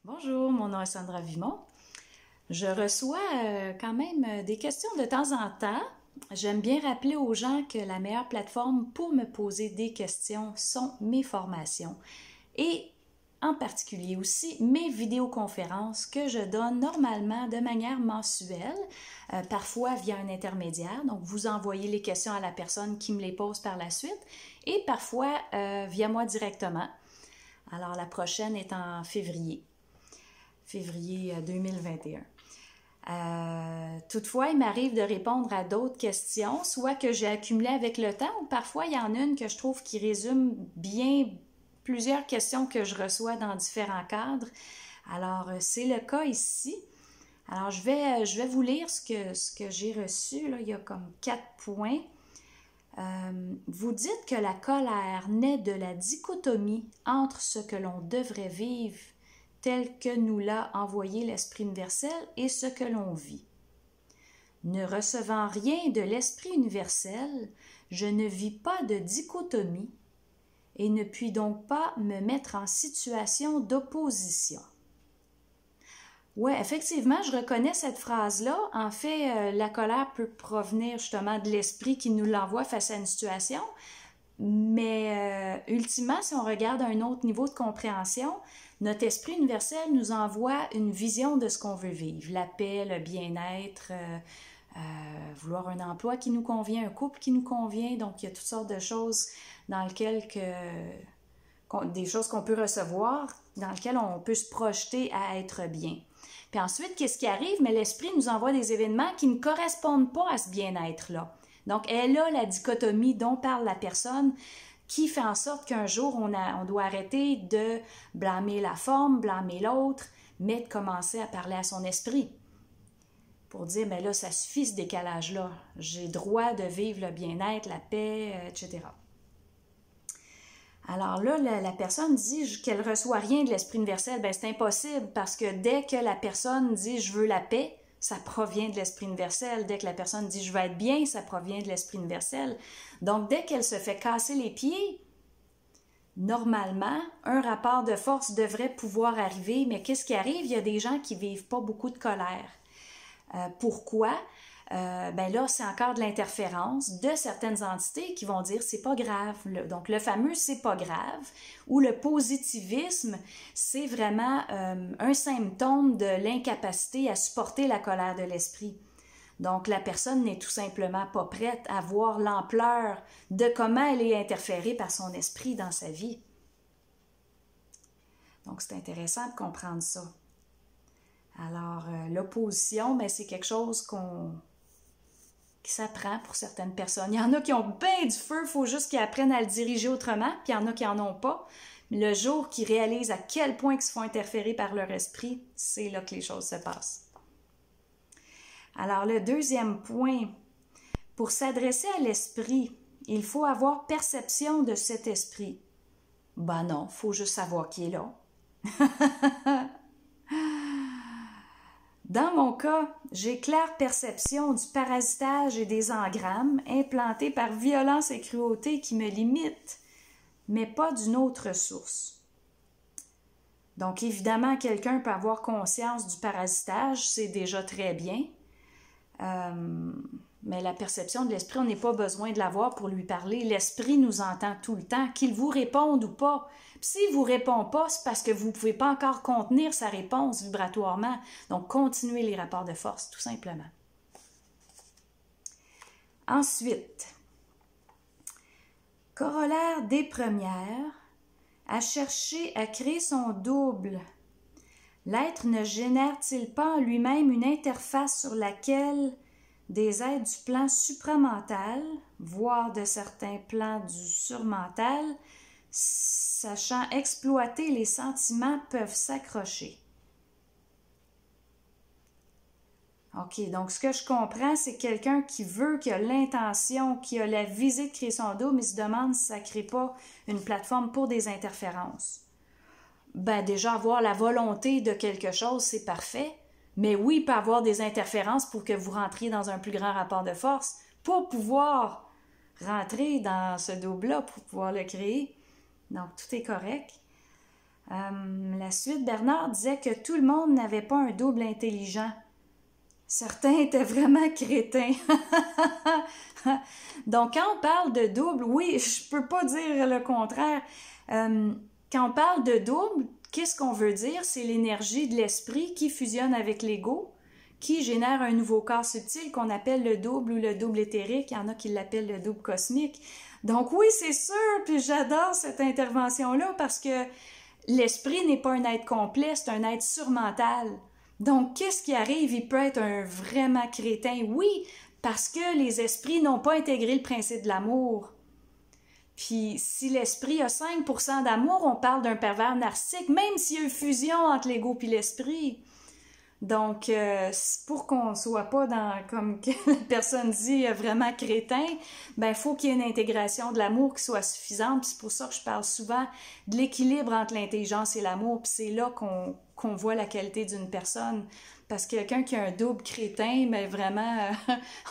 Bonjour, mon nom est Sandra Vimon. Je reçois quand même des questions de temps en temps. J'aime bien rappeler aux gens que la meilleure plateforme pour me poser des questions sont mes formations et en particulier aussi mes vidéoconférences que je donne normalement de manière mensuelle, parfois via un intermédiaire. Donc, vous envoyez les questions à la personne qui me les pose par la suite et parfois via moi directement. Alors, la prochaine est en février 2021. Toutefois, il m'arrive de répondre à d'autres questions, soit que j'ai accumulées avec le temps, ou parfois il y en a une que je trouve qui résume bien plusieurs questions que je reçois dans différents cadres. Alors, c'est le cas ici. Alors, je vais vous lire ce que j'ai reçu. Là. Il y a comme 4 points. Vous dites que la colère naît de la dichotomie entre ce que l'on devrait vivre tel que nous l'a envoyé l'Esprit universel et ce que l'on vit. Ne recevant rien de l'Esprit universel, je ne vis pas de dichotomie et ne puis donc pas me mettre en situation d'opposition. Oui, effectivement, je reconnais cette phrase-là. En fait, la colère peut provenir justement de l'esprit qui nous l'envoie face à une situation, mais ultimement, si on regarde à un autre niveau de compréhension, notre esprit universel nous envoie une vision de ce qu'on veut vivre, la paix, le bien-être, vouloir un emploi qui nous convient, un couple qui nous convient. Donc, il y a toutes sortes de choses dans lesquelles des choses qu'on peut recevoir, dans lesquelles on peut se projeter à être bien. Puis ensuite, qu'est-ce qui arrive? Mais l'esprit nous envoie des événements qui ne correspondent pas à ce bien-être-là. Donc, elle a la dichotomie dont parle la personne qui fait en sorte qu'un jour, on doit arrêter de blâmer la forme, blâmer l'autre, mais de commencer à parler à son esprit pour dire, mais là, ça suffit ce décalage-là. J'ai droit de vivre le bien-être, la paix, etc. Alors là, la personne dit qu'elle ne reçoit rien de l'Esprit universel. Bien, c'est impossible parce que dès que la personne dit « je veux la paix », ça provient de l'Esprit universel. Dès que la personne dit « je veux être bien », ça provient de l'Esprit universel. Donc, dès qu'elle se fait casser les pieds, normalement, un rapport de force devrait pouvoir arriver. Mais qu'est-ce qui arrive? Il y a des gens qui ne vivent pas beaucoup de colère. Pourquoi? Ben là, c'est encore de l'interférence de certaines entités qui vont dire c'est pas grave. Donc, le fameux c'est pas grave ou le positivisme, c'est vraiment un symptôme de l'incapacité à supporter la colère de l'esprit. Donc, la personne n'est tout simplement pas prête à voir l'ampleur de comment elle est interférée par son esprit dans sa vie. Donc, c'est intéressant de comprendre ça. Alors, l'opposition, ben, c'est quelque chose qui s'apprend pour certaines personnes. Il y en a qui ont bien du feu, il faut juste qu'ils apprennent à le diriger autrement, puis il y en a qui n'en ont pas. Mais le jour qu'ils réalisent à quel point ils se font interférer par leur esprit, c'est là que les choses se passent. Alors, le deuxième point, pour s'adresser à l'esprit, il faut avoir perception de cet esprit. Ben non, il faut juste savoir qui est là. Dans mon cas, j'ai claire perception du parasitage et des engrammes implantés par violence et cruauté qui me limitent, mais pas d'une autre source. Donc, évidemment, quelqu'un peut avoir conscience du parasitage, c'est déjà très bien, mais la perception de l'esprit, on n'a pas besoin de l'avoir pour lui parler. L'esprit nous entend tout le temps, qu'il vous réponde ou pas. S'il ne vous répond pas, c'est parce que vous ne pouvez pas encore contenir sa réponse vibratoirement. Donc, continuez les rapports de force, tout simplement. Ensuite, corollaire des premières, à chercher à créer son double. L'être ne génère-t-il pas en lui-même une interface sur laquelle des êtres du plan supramental, voire de certains plans du surmental, sachant exploiter les sentiments, peuvent s'accrocher? OK, donc ce que je comprends, c'est quelqu'un qui veut, qui a l'intention, qui a la visée de créer son double, mais se demande si ça ne crée pas une plateforme pour des interférences. Ben déjà, avoir la volonté de quelque chose, c'est parfait. Mais oui, il peut y avoir des interférences pour que vous rentriez dans un plus grand rapport de force pour pouvoir rentrer dans ce double-là, pour pouvoir le créer. Donc, tout est correct. La suite, Bernard disait que tout le monde n'avait pas un double intelligent. Certains étaient vraiment crétins. Donc, quand on parle de double, oui, je peux pas dire le contraire. Quand on parle de double, qu'est-ce qu'on veut dire? C'est l'énergie de l'esprit qui fusionne avec l'ego, qui génère un nouveau corps subtil qu'on appelle le double ou le double éthérique. Il y en a qui l'appellent le double cosmique. Donc oui, c'est sûr, puis j'adore cette intervention-là parce que l'esprit n'est pas un être complet, c'est un être surmental. Donc, qu'est-ce qui arrive? Il peut être un vraiment crétin, oui, parce que les esprits n'ont pas intégré le principe de l'amour. Puis, si l'esprit a 5% d'amour, on parle d'un pervers narcissique, même s'il y a une fusion entre l'ego et l'esprit. Donc, pour qu'on soit pas dans, comme la personne dit, vraiment crétin, ben, il faut qu'il y ait une intégration de l'amour qui soit suffisante. Puis c'est pour ça que je parle souvent de l'équilibre entre l'intelligence et l'amour. Puis c'est là qu'on voit la qualité d'une personne. Parce que quelqu'un qui a un double crétin, mais vraiment,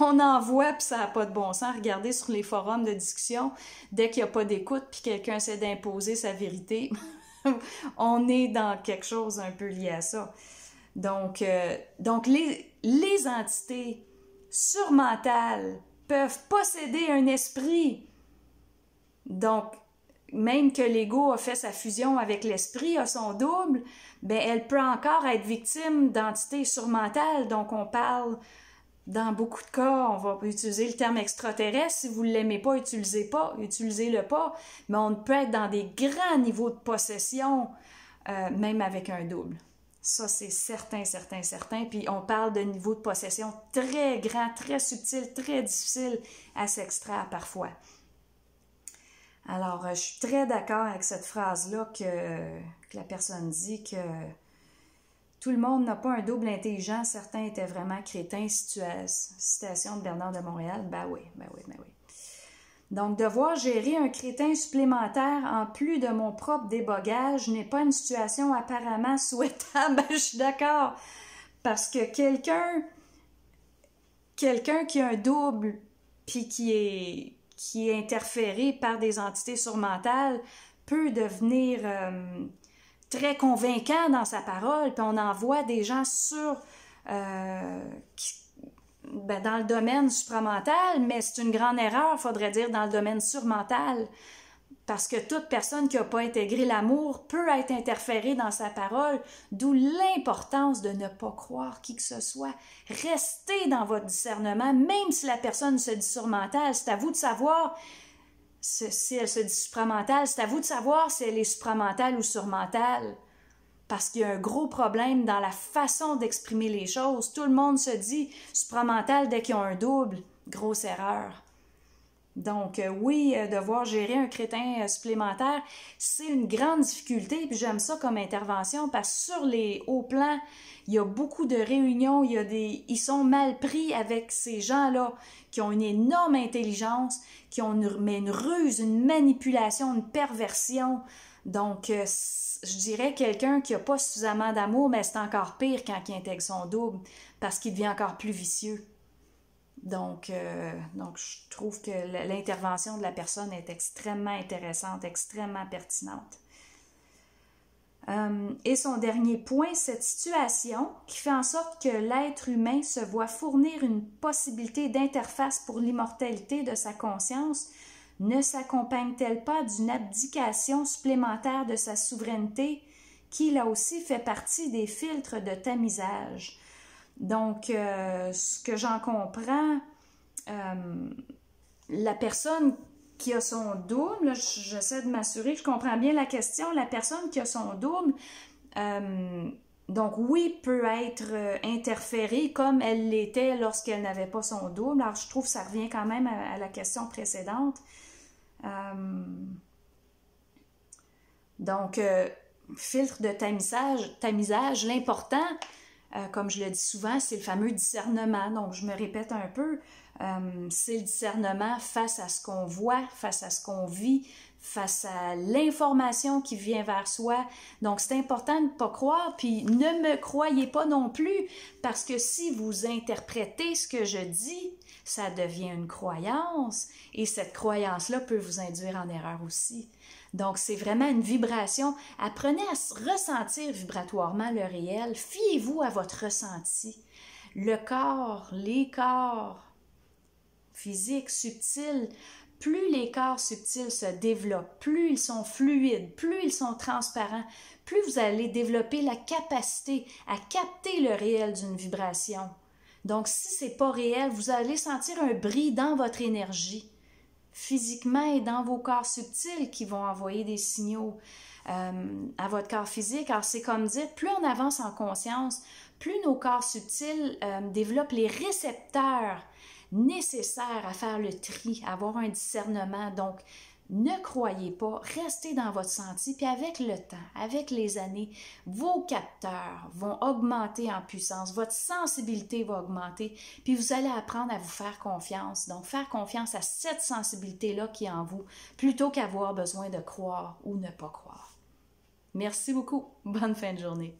on en voit, puis ça n'a pas de bon sens. Regardez sur les forums de discussion, dès qu'il n'y a pas d'écoute, puis quelqu'un essaie d'imposer sa vérité, on est dans quelque chose un peu lié à ça. Donc les entités surmentales peuvent posséder un esprit. Donc, même que l'ego a fait sa fusion avec l'esprit, a son double, ben elle peut encore être victime d'entités surmentales. Donc, on parle, dans beaucoup de cas, on va utiliser le terme extraterrestre. Si vous ne l'aimez pas, utilisez-le pas. Mais on peut être dans des grands niveaux de possession, même avec un double. Ça, c'est certain, certain, certain. Puis on parle de niveaux de possession très grands, très subtils, très difficiles à s'extraire parfois. Alors, je suis très d'accord avec cette phrase-là que la personne dit que tout le monde n'a pas un double intelligent. Certains étaient vraiment crétins. Citation de Bernard de Montréal. Ben oui. Donc, devoir gérer un crétin supplémentaire en plus de mon propre débogage n'est pas une situation apparemment souhaitable. Je suis d'accord. Parce que quelqu'un qui a un double puis qui est interféré par des entités surmentales peut devenir très convaincant dans sa parole. Puis on en voit des gens dans le domaine supramental, mais c'est une grande erreur, il faudrait dire, dans le domaine surmental, parce que toute personne qui n'a pas intégré l'amour peut être interférée dans sa parole, d'où l'importance de ne pas croire qui que ce soit. Restez dans votre discernement, même si la personne se dit surmentale, c'est à vous de savoir si elle se dit supramentale, c'est à vous de savoir si elle est supramentale ou surmentale. Parce qu'il y a un gros problème dans la façon d'exprimer les choses. Tout le monde se dit supramental dès qu'ils ont un double. Grosse erreur. Donc, oui, devoir gérer un crétin supplémentaire, c'est une grande difficulté. Puis j'aime ça comme intervention parce que sur les hauts plans, il y a beaucoup de réunions, ils sont mal pris avec ces gens-là qui ont une énorme intelligence, qui ont une ruse, une manipulation, une perversion. Donc, je dirais quelqu'un qui n'a pas suffisamment d'amour, mais c'est encore pire quand il intègre son double, parce qu'il devient encore plus vicieux. Donc, je trouve que l'intervention de la personne est extrêmement intéressante, extrêmement pertinente. Et son dernier point, cette situation qui fait en sorte que l'être humain se voit fournir une possibilité d'interface pour l'immortalité de sa conscience, ne s'accompagne-t-elle pas d'une abdication supplémentaire de sa souveraineté qui, là aussi, fait partie des filtres de tamisage? Donc, ce que j'en comprends, la personne qui a son double, j'essaie de m'assurer que je comprends bien la question, la personne qui a son double, donc oui, peut être interférée comme elle l'était lorsqu'elle n'avait pas son double. Alors, je trouve que ça revient quand même à la question précédente. Donc, filtre de tamisage, l'important, comme je le dis souvent, c'est le fameux discernement. Donc, je me répète un peu, c'est le discernement face à ce qu'on voit, face à ce qu'on vit, face à l'information qui vient vers soi. Donc, c'est important de ne pas croire, puis ne me croyez pas non plus, parce que si vous interprétez ce que je dis, ça devient une croyance, et cette croyance-là peut vous induire en erreur aussi. Donc, c'est vraiment une vibration. Apprenez à ressentir vibratoirement le réel. Fiez-vous à votre ressenti. Le corps, les corps physiques, subtils, plus les corps subtils se développent, plus ils sont fluides, plus ils sont transparents, plus vous allez développer la capacité à capter le réel d'une vibration. Donc, si ce n'est pas réel, vous allez sentir un bris dans votre énergie, physiquement et dans vos corps subtils qui vont envoyer des signaux à votre corps physique. Alors, c'est comme dire, plus on avance en conscience, plus nos corps subtils développent les récepteurs nécessaires à faire le tri, à avoir un discernement. Donc, ne croyez pas, restez dans votre senti, puis avec le temps, avec les années, vos capteurs vont augmenter en puissance, votre sensibilité va augmenter, puis vous allez apprendre à vous faire confiance. Donc, faire confiance à cette sensibilité-là qui est en vous, plutôt qu'avoir besoin de croire ou ne pas croire. Merci beaucoup. Bonne fin de journée.